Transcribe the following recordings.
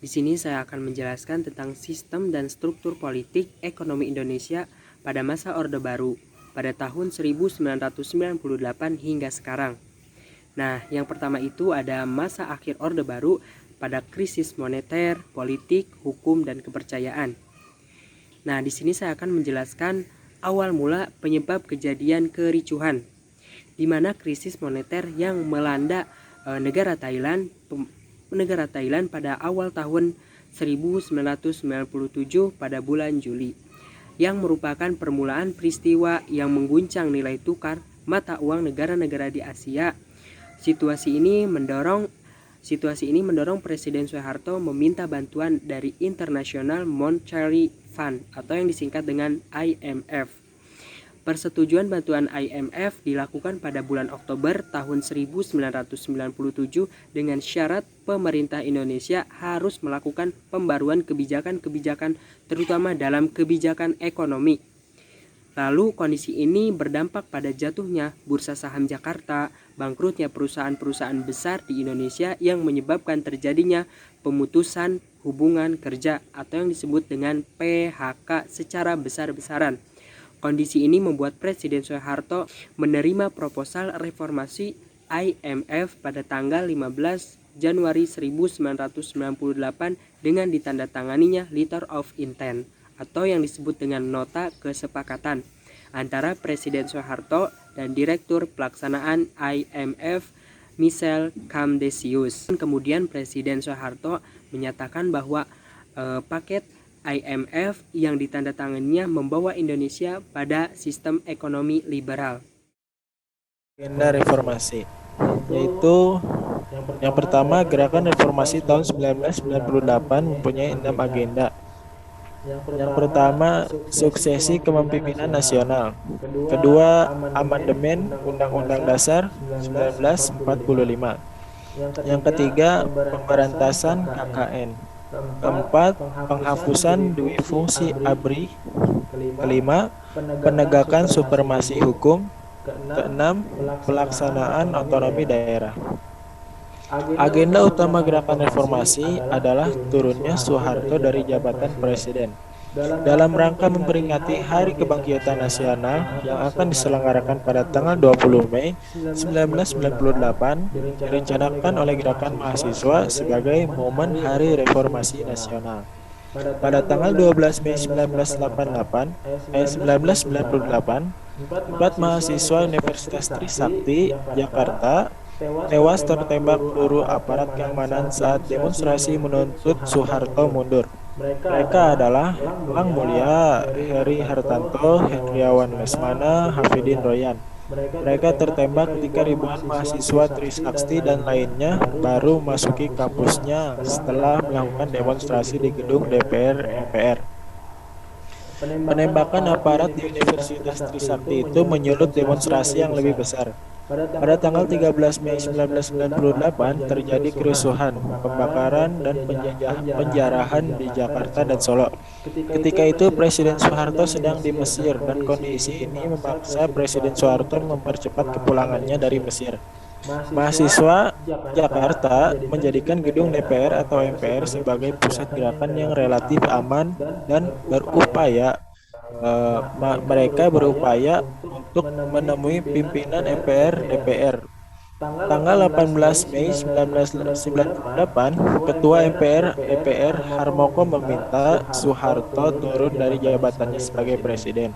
Di sini saya akan menjelaskan tentang sistem dan struktur politik ekonomi Indonesia pada masa Orde Baru pada tahun 1998 hingga sekarang. Nah, yang pertama itu ada masa akhir Orde Baru pada krisis moneter, politik, hukum, dan kepercayaan. Nah, di sini saya akan menjelaskan awal mula penyebab kejadian kericuhan, di mana krisis moneter yang melanda negara Thailand pada awal tahun 1997 pada bulan Juli, yang merupakan permulaan peristiwa yang mengguncang nilai tukar mata uang negara-negara di Asia. Situasi ini mendorong Presiden Soeharto meminta bantuan dari International Monetary Fund atau yang disingkat dengan IMF. Persetujuan bantuan IMF dilakukan pada bulan Oktober tahun 1997 dengan syarat pemerintah Indonesia harus melakukan pembaruan kebijakan-kebijakan terutama dalam kebijakan ekonomi. Lalu kondisi ini berdampak pada jatuhnya bursa saham Jakarta, bangkrutnya perusahaan-perusahaan besar di Indonesia yang menyebabkan terjadinya pemutusan hubungan kerja atau yang disebut dengan PHK secara besar-besaran. Kondisi ini membuat Presiden Soeharto menerima proposal reformasi IMF pada tanggal 15 Januari 1998 dengan ditandatanganinya Letter of Intent atau yang disebut dengan Nota Kesepakatan antara Presiden Soeharto dan Direktur Pelaksanaan IMF Michel Camdesius. Kemudian Presiden Soeharto menyatakan bahwa paket IMF yang ditandatanganinya membawa Indonesia pada sistem ekonomi liberal. Agenda reformasi yaitu yang pertama, gerakan reformasi tahun 1998 mempunyai 6 agenda. Yang pertama, suksesi kepemimpinan nasional. Kedua, amandemen Undang-Undang Dasar 1945. Yang ketiga, pemberantasan KKN. Keempat, penghapusan dui fungsi ABRI. Kelima, penegakan supremasi hukum. Keenam, pelaksanaan otonomi daerah. Agenda utama gerakan reformasi adalah turunnya Soeharto dari jabatan presiden dalam rangka memperingati Hari Kebangkitan Nasional yang akan diselenggarakan pada tanggal 20 Mei 1998, direncanakan oleh gerakan mahasiswa sebagai momen Hari Reformasi Nasional. Pada tanggal 12 Mei 1998, 4 mahasiswa Universitas Trisakti, Jakarta, tewas tertembak peluru aparat keamanan saat demonstrasi menuntut Soeharto mundur. Mereka adalah Lang Mulia, Heri Hartanto, Hendriawan Lesmana, Hafidin Royan. Mereka tertembak ketika ribuan mahasiswa Trisakti dan lainnya baru memasuki kampusnya setelah melakukan demonstrasi di gedung DPR MPR. Penembakan aparat di Universitas Trisakti itu menyulut demonstrasi yang lebih besar. Pada tanggal 13 Mei 1998 terjadi kerusuhan, pembakaran, dan penjarahan di Jakarta dan Solo. Ketika itu Presiden Soeharto sedang di Mesir dan kondisi ini memaksa Presiden Soeharto mempercepat kepulangannya dari Mesir. Mahasiswa Jakarta menjadikan gedung DPR atau MPR sebagai pusat gerakan yang relatif aman dan mereka berupaya untuk menemui pimpinan MPR DPR. Tanggal 18 Mei 1998, Ketua MPR DPR Harmoko meminta Soeharto turun dari jabatannya sebagai presiden.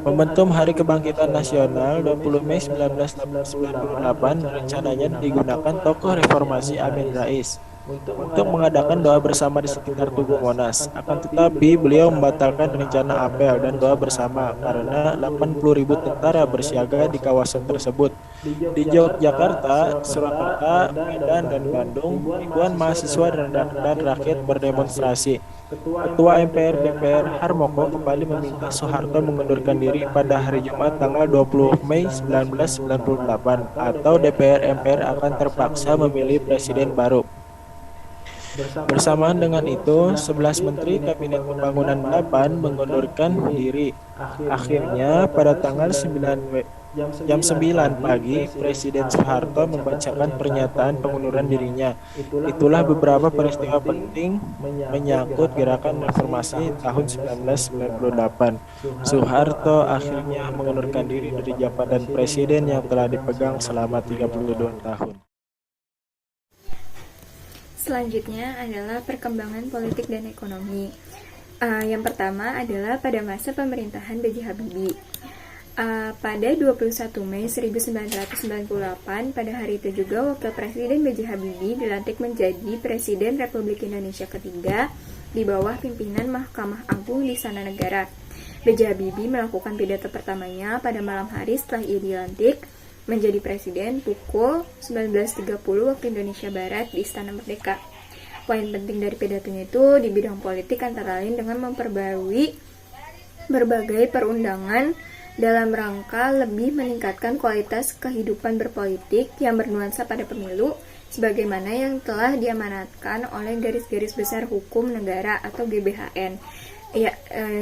Momentum Hari Kebangkitan Nasional 20 Mei 1998 rencananya digunakan tokoh reformasi Amin Rais untuk mengadakan doa bersama di sekitar Tugu Monas. Akan tetapi beliau membatalkan rencana apel dan doa bersama karena 80.000 tentara bersiaga di kawasan tersebut. Di Yogyakarta, Surakarta, Medan, dan Bandung, ribuan mahasiswa dan rakyat berdemonstrasi. Ketua MPR DPR Harmoko kembali meminta Soeharto mengundurkan diri pada hari Jumat tanggal 20 Mei 1998 atau DPR MPR akan terpaksa memilih presiden baru. Bersamaan dengan itu, 11 Menteri Kabinet Pembangunan 8 mengundurkan diri. Akhirnya, pada tanggal 9 Jam 9 pagi, Presiden Soeharto membacakan pernyataan pengunduran dirinya. Itulah beberapa peristiwa penting menyangkut gerakan reformasi tahun 1998. Soeharto akhirnya mengundurkan diri dari jabatan presiden yang telah dipegang selama 32 tahun. Selanjutnya adalah perkembangan politik dan ekonomi. Yang pertama adalah pada masa pemerintahan B.J. Habibie. Pada 21 Mei 1998, pada hari itu juga Wakil Presiden B.J. Habibie dilantik menjadi Presiden Republik Indonesia ketiga di bawah pimpinan Mahkamah Agung di Istana Negara. B.J. Habibie melakukan pidato pertamanya pada malam hari setelah ia dilantik menjadi presiden pukul 19.30 waktu Indonesia Barat di Istana Merdeka. Poin penting dari pidatonya itu di bidang politik antara lain dengan memperbarui berbagai perundangan dalam rangka lebih meningkatkan kualitas kehidupan berpolitik yang bernuansa pada pemilu sebagaimana yang telah diamanatkan oleh Garis-Garis Besar Hukum Negara atau GBHN.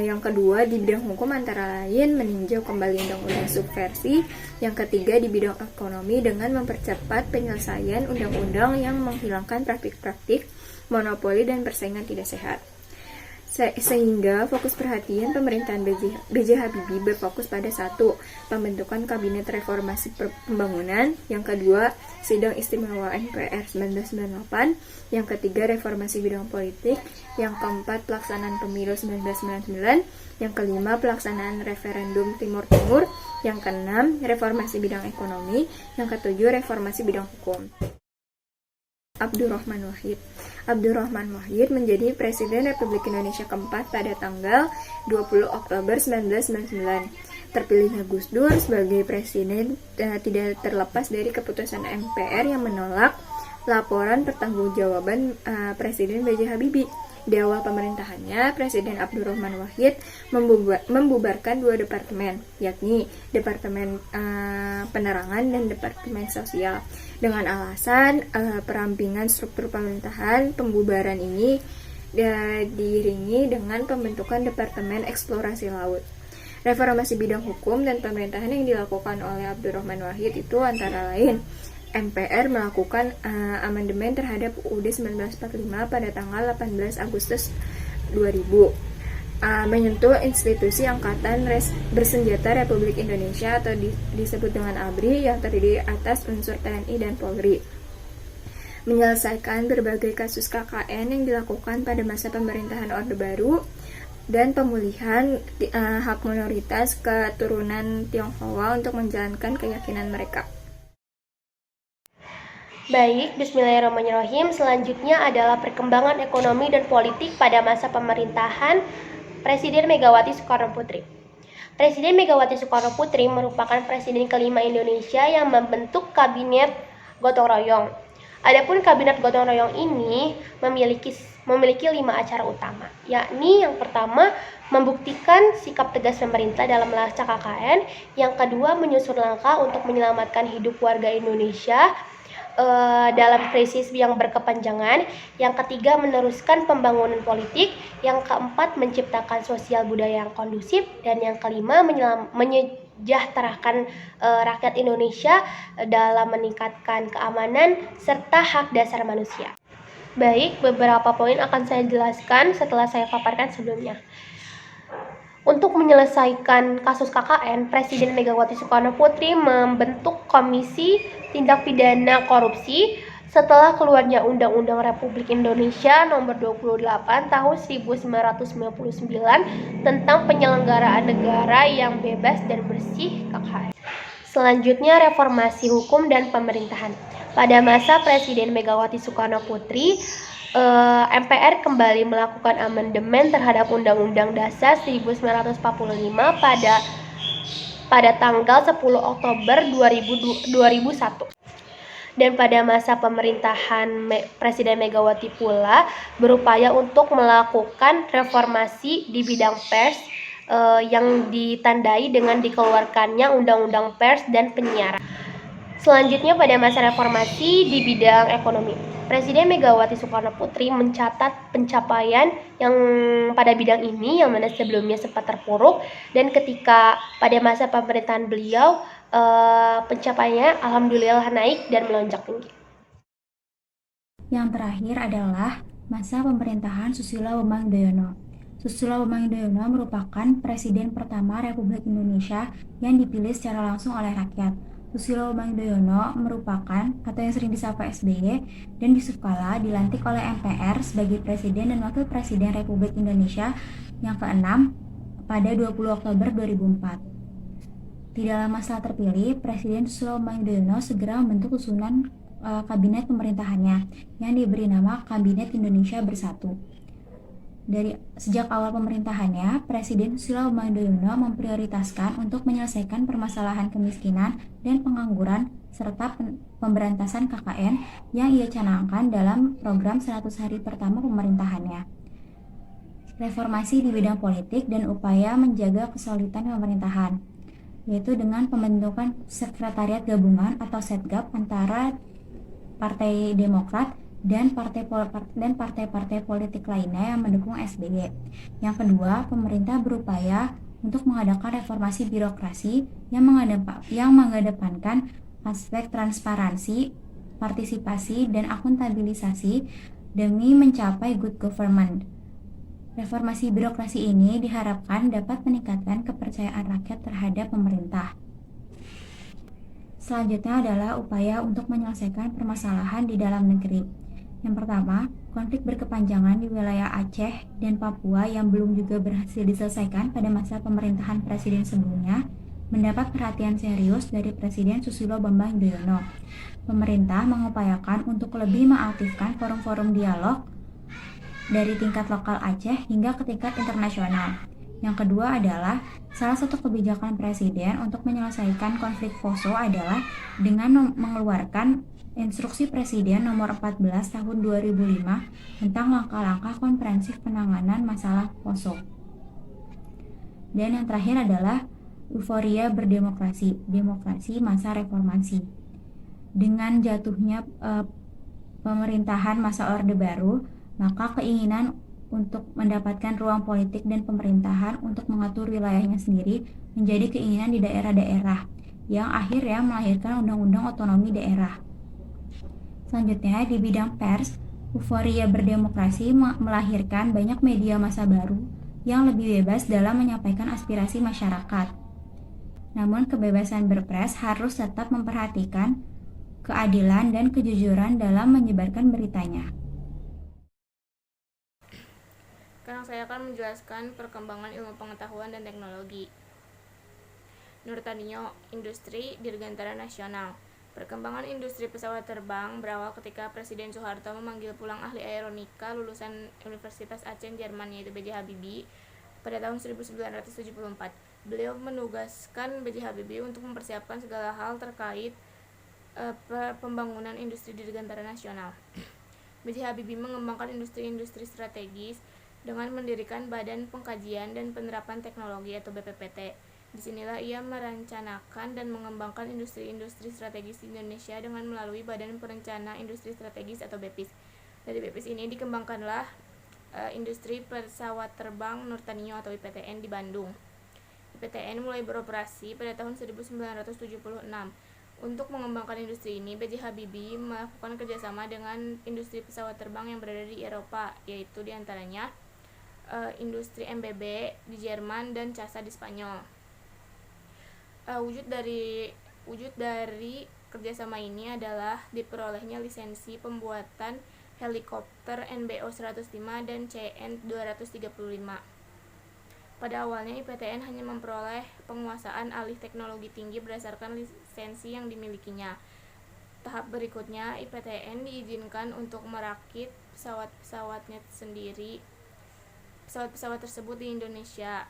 Yang kedua di bidang hukum antara lain meninjau kembali undang-undang subversi. Yang ketiga di bidang ekonomi dengan mempercepat penyelesaian undang-undang yang menghilangkan praktik-praktik monopoli dan persaingan tidak sehat. Sehingga fokus perhatian pemerintahan B.J. Habibie berfokus pada satu, pembentukan Kabinet Reformasi Pembangunan, yang kedua, Sidang Istimewa MPR 1998, yang ketiga, reformasi bidang politik, yang keempat, pelaksanaan pemilu 1999, yang kelima, pelaksanaan referendum Timur Timur, yang keenam, reformasi bidang ekonomi, yang ketujuh, reformasi bidang hukum. Abdurrahman Wahid. Abdurrahman Wahid menjadi Presiden Republik Indonesia keempat pada tanggal 20 Oktober 1999. Terpilihnya Gus Dur sebagai presiden tidak terlepas dari keputusan MPR yang menolak laporan pertanggungjawaban Presiden B.J. Habibie. Di awal pemerintahannya, Presiden Abdurrahman Wahid membubarkan dua departemen, yakni Departemen Penerangan dan Departemen Sosial. Dengan alasan perampingan struktur pemerintahan, pembubaran ini diiringi dengan pembentukan Departemen Eksplorasi Laut. Reformasi bidang hukum dan pemerintahan yang dilakukan oleh Abdurrahman Wahid itu antara lain MPR melakukan amandemen terhadap UUD 1945 pada tanggal 18 Agustus 2000, menyentuh institusi Angkatan Bersenjata Republik Indonesia atau disebut dengan ABRI yang terdiri atas unsur TNI dan Polri, menyelesaikan berbagai kasus KKN yang dilakukan pada masa pemerintahan Orde Baru, dan pemulihan hak minoritas keturunan Tionghoa untuk menjalankan keyakinan mereka. Baik, bismillahirrahmanirrahim. Selanjutnya adalah perkembangan ekonomi dan politik pada masa pemerintahan Presiden Megawati Soekarno Putri. Presiden Megawati Soekarno Putri merupakan presiden kelima Indonesia yang membentuk kabinet gotong royong. Adapun kabinet gotong royong ini memiliki 5 acara utama, yakni yang pertama membuktikan sikap tegas pemerintah dalam melacak KKN, yang kedua menyusun langkah untuk menyelamatkan hidup warga Indonesia dalam krisis yang berkepanjangan, yang ketiga meneruskan pembangunan politik, yang keempat menciptakan sosial budaya yang kondusif, dan yang kelima menyejahterakan rakyat Indonesia dalam meningkatkan keamanan serta hak dasar manusia. Baik, beberapa poin akan saya jelaskan setelah saya paparkan sebelumnya. Untuk menyelesaikan kasus KKN, Presiden Megawati Soekarno Putri membentuk Komisi Tindak Pidana Korupsi setelah keluarnya Undang-Undang Republik Indonesia Nomor 28 Tahun 1999 tentang penyelenggaraan negara yang bebas dan bersih KKN. Selanjutnya, reformasi hukum dan pemerintahan. Pada masa Presiden Megawati Soekarno Putri, MPR kembali melakukan amandemen terhadap Undang-Undang Dasar 1945 pada tanggal 10 Oktober 2001. Dan pada masa pemerintahan Presiden Megawati pula berupaya untuk melakukan reformasi di bidang pers yang ditandai dengan dikeluarkannya Undang-Undang Pers dan Penyiaran. Selanjutnya pada masa reformasi di bidang ekonomi, Presiden Megawati Soekarno Putri mencatat pencapaian yang pada bidang ini yang mana sebelumnya sempat terpuruk, dan ketika pada masa pemerintahan beliau Pencapaiannya alhamdulillah naik dan melonjak tinggi. Yang terakhir adalah masa pemerintahan Susilo Bambang Yudhoyono. Susilo Bambang Yudhoyono merupakan presiden pertama Republik Indonesia yang dipilih secara langsung oleh rakyat. Susilo Bambang Yudhoyono merupakan atau yang sering disapa SBY dan Yusuf Kala dilantik oleh MPR sebagai presiden dan wakil presiden Republik Indonesia yang ke-6 pada 20 Oktober 2004. Tidak lama setelah terpilih, Presiden Susilo Bambang Yudhoyono segera membentuk susunan kabinet pemerintahannya yang diberi nama Kabinet Indonesia Bersatu. Sejak awal pemerintahannya, Presiden Susilo Bambang Yudhoyono memprioritaskan untuk menyelesaikan permasalahan kemiskinan dan pengangguran serta pemberantasan KKN yang ia canangkan dalam program 100 hari pertama pemerintahannya. Reformasi di bidang politik dan upaya menjaga kesolidan pemerintahan, yaitu dengan pembentukan Sekretariat Gabungan atau Setgab antara Partai Demokrat dan partai-partai politik lainnya yang mendukung SBY. Yang kedua, pemerintah berupaya untuk mengadakan reformasi birokrasi yang mengedepankan aspek transparansi, partisipasi, dan akuntabilisasi demi mencapai good government. Reformasi birokrasi ini diharapkan dapat meningkatkan kepercayaan rakyat terhadap pemerintah. Selanjutnya adalah upaya untuk menyelesaikan permasalahan di dalam negeri. Yang pertama, konflik berkepanjangan di wilayah Aceh dan Papua yang belum juga berhasil diselesaikan pada masa pemerintahan presiden sebelumnya mendapat perhatian serius dari Presiden Susilo Bambang Yudhoyono. Pemerintah mengupayakan untuk lebih mengaktifkan forum-forum dialog dari tingkat lokal Aceh hingga ke tingkat internasional. Yang kedua adalah salah satu kebijakan Presiden untuk menyelesaikan konflik Poso adalah dengan mengeluarkan Instruksi Presiden Nomor 14 Tahun 2005 tentang langkah-langkah komprehensif penanganan masalah Poso. Dan yang terakhir adalah euforia berdemokrasi, demokrasi masa reformasi. Dengan jatuhnya pemerintahan masa Orde Baru, maka keinginan untuk mendapatkan ruang politik dan pemerintahan untuk mengatur wilayahnya sendiri menjadi keinginan di daerah-daerah yang akhirnya melahirkan Undang-Undang Otonomi Daerah. Selanjutnya, di bidang pers, euforia berdemokrasi melahirkan banyak media massa baru yang lebih bebas dalam menyampaikan aspirasi masyarakat. Namun, kebebasan berpers harus tetap memperhatikan keadilan dan kejujuran dalam menyebarkan beritanya. Sekarang saya akan menjelaskan perkembangan ilmu pengetahuan dan teknologi. Nurtanio, Industri Dirgantara Nasional. Perkembangan industri pesawat terbang berawal ketika Presiden Soeharto memanggil pulang ahli aeronika lulusan Universitas Aceh, Jerman, yaitu B.J. Habibie pada tahun 1974. Beliau menugaskan B.J. Habibie untuk mempersiapkan segala hal terkait pembangunan industri dirgantara nasional. B.J. Habibie mengembangkan industri-industri strategis dengan mendirikan Badan Pengkajian dan Penerapan Teknologi atau BPPT. Disinilah ia merencanakan dan mengembangkan industri-industri strategis di Indonesia dengan melalui Badan Perencana Industri Strategis atau BEPIS. Dari BEPIS ini dikembangkanlah industri pesawat terbang Nurtanio atau IPTN di Bandung. IPTN mulai beroperasi pada tahun 1976. Untuk mengembangkan industri ini, B.J. Habibie melakukan kerjasama dengan industri pesawat terbang yang berada di Eropa, yaitu diantaranya industri MBB di Jerman dan CASA di Spanyol. Wujud dari kerjasama ini adalah diperolehnya lisensi pembuatan helikopter NBO 105 dan CN 235. Pada awalnya IPTN hanya memperoleh penguasaan alih teknologi tinggi berdasarkan lisensi yang dimilikinya. Tahap berikutnya, IPTN diizinkan untuk merakit pesawat-pesawatnya sendiri. Pesawat-pesawat tersebut di Indonesia.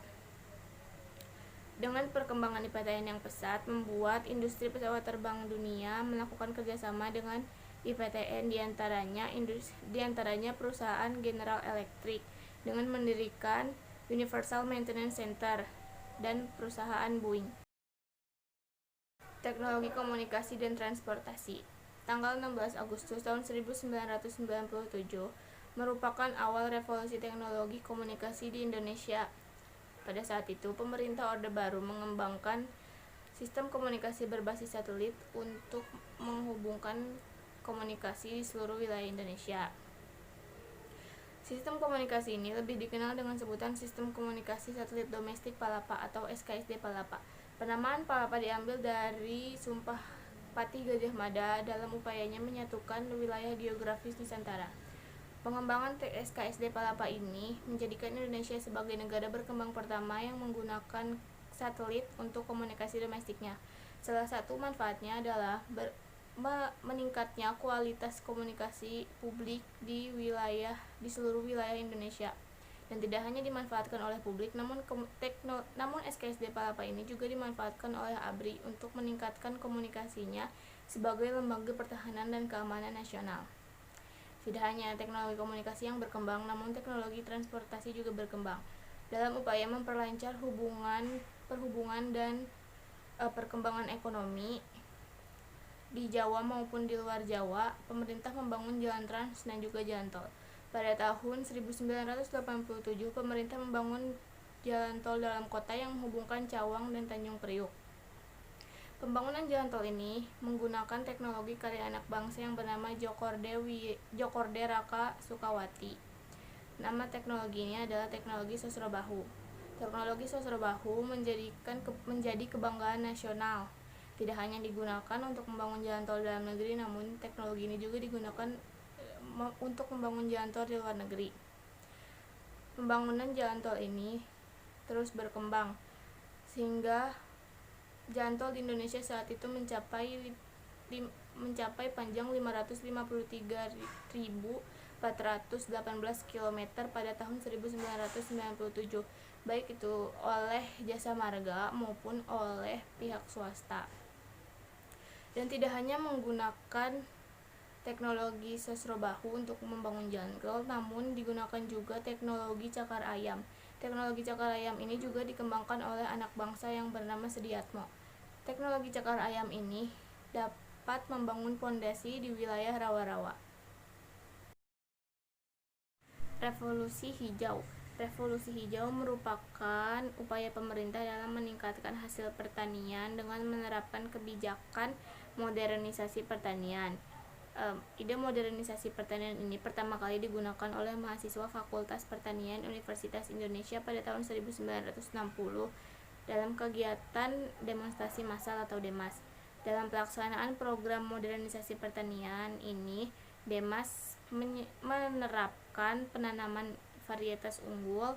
Dengan perkembangan IPTN yang pesat, membuat industri pesawat terbang dunia melakukan kerjasama dengan IPTN, diantaranya perusahaan General Electric dengan mendirikan Universal Maintenance Center dan perusahaan Boeing. Teknologi komunikasi dan transportasi. Tanggal 16 Agustus tahun 1997 merupakan awal revolusi teknologi komunikasi di Indonesia. Pada saat itu, pemerintah Orde Baru mengembangkan sistem komunikasi berbasis satelit untuk menghubungkan komunikasi di seluruh wilayah Indonesia. Sistem komunikasi ini lebih dikenal dengan sebutan Sistem Komunikasi Satelit Domestik Palapa atau SKSD Palapa. Penamaan Palapa diambil dari Sumpah Patih Gajah Mada dalam upayanya menyatukan wilayah geografis Nusantara. Pengembangan SKSD Palapa ini menjadikan Indonesia sebagai negara berkembang pertama yang menggunakan satelit untuk komunikasi domestiknya. Salah satu manfaatnya adalah meningkatnya kualitas komunikasi publik di seluruh wilayah Indonesia, dan tidak hanya dimanfaatkan oleh publik, namun SKSD Palapa ini juga dimanfaatkan oleh ABRI untuk meningkatkan komunikasinya sebagai lembaga pertahanan dan keamanan nasional. Tidak hanya teknologi komunikasi yang berkembang, namun teknologi transportasi juga berkembang. Dalam upaya memperlancar perhubungan dan perkembangan ekonomi di Jawa maupun di luar Jawa, pemerintah membangun jalan trans dan juga jalan tol. Pada tahun 1987, pemerintah membangun jalan tol dalam kota yang menghubungkan Cawang dan Tanjung Priuk. Pembangunan jalan tol ini menggunakan teknologi karya anak bangsa yang bernama Djokorde Raka Sukawati. Nama teknologi ini adalah teknologi Sosrobahu. Teknologi Sosrobahu menjadi kebanggaan nasional. Tidak hanya digunakan untuk membangun jalan tol dalam negeri, namun teknologi ini juga digunakan untuk membangun jalan tol di luar negeri. Pembangunan jalan tol ini terus berkembang sehingga jalan tol di Indonesia saat itu mencapai panjang 553.418 km pada tahun 1997, baik itu oleh Jasa Marga maupun oleh pihak swasta. Dan tidak hanya menggunakan teknologi Sosrobahu untuk membangun jalan tol, namun digunakan juga teknologi cakar ayam. Teknologi cakar ayam ini juga dikembangkan oleh anak bangsa yang bernama Sediatmo. Teknologi cakar ayam ini dapat membangun pondasi di wilayah rawa-rawa. Revolusi Hijau. Revolusi Hijau merupakan upaya pemerintah dalam meningkatkan hasil pertanian dengan menerapkan kebijakan modernisasi pertanian. Ide modernisasi pertanian ini pertama kali digunakan oleh mahasiswa Fakultas Pertanian Universitas Indonesia pada tahun 1960 dalam kegiatan demonstrasi massal atau DEMAS. Dalam pelaksanaan program modernisasi pertanian ini, DEMAS menerapkan penanaman varietas unggul,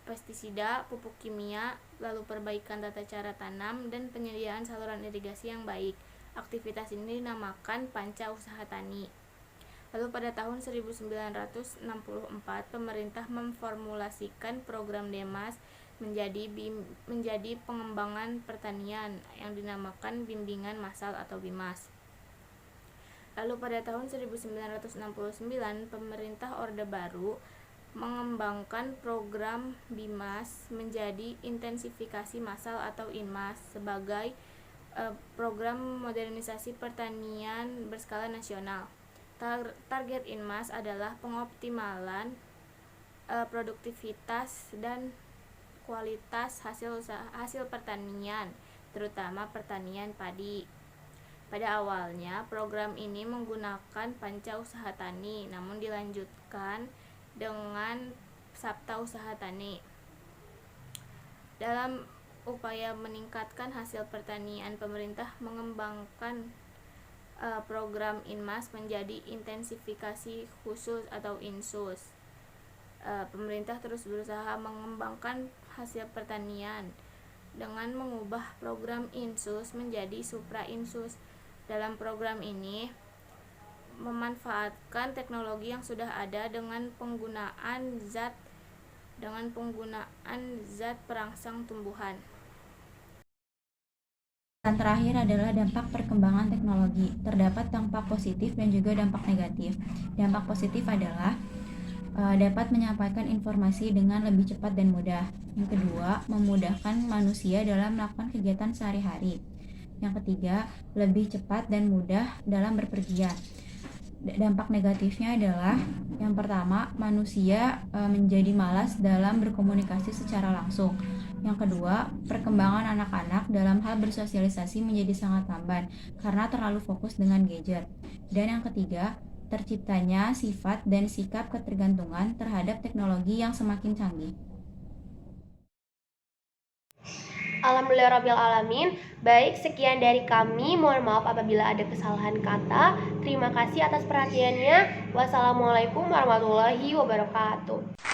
pestisida, pupuk kimia, lalu perbaikan tata cara tanam, dan penyediaan saluran irigasi yang baik. Aktivitas ini dinamakan Panca Usaha Tani. Lalu pada tahun 1964, pemerintah memformulasikan program DEMAS menjadi pengembangan pertanian yang dinamakan Bimbingan Massal atau BIMAS. Lalu pada tahun 1969, pemerintah Orde Baru mengembangkan program BIMAS menjadi intensifikasi massal atau INMAS sebagai program modernisasi pertanian berskala nasional. Target INMAS adalah pengoptimalan produktivitas dan kualitas hasil pertanian, terutama pertanian padi. Pada awalnya, program ini menggunakan Panca Usaha Tani, namun dilanjutkan dengan Sabta Usaha Tani. Dalam upaya meningkatkan hasil pertanian, pemerintah mengembangkan program INMAS menjadi intensifikasi khusus atau INSUS. Pemerintah terus berusaha mengembangkan hasil pertanian dengan mengubah program INSUS menjadi Supra INSUS. Dalam program ini memanfaatkan teknologi yang sudah ada dengan penggunaan zat perangsang tumbuhan. Dan terakhir adalah dampak perkembangan teknologi. Terdapat dampak positif dan juga dampak negatif. Dampak positif adalah dapat menyampaikan informasi dengan lebih cepat dan mudah. Yang kedua, memudahkan manusia dalam melakukan kegiatan sehari-hari. Yang ketiga, lebih cepat dan mudah dalam berpergian. Dampak negatifnya adalah yang pertama, manusia menjadi malas dalam berkomunikasi secara langsung. Yang kedua, perkembangan anak-anak dalam hal bersosialisasi menjadi sangat lamban karena terlalu fokus dengan gadget. Dan yang ketiga, terciptanya sifat dan sikap ketergantungan terhadap teknologi yang semakin canggih. Alhamdulillahirabbil alamin. Baik, sekian dari kami. Mohon maaf apabila ada kesalahan kata. Terima kasih atas perhatiannya. Wassalamualaikum warahmatullahi wabarakatuh.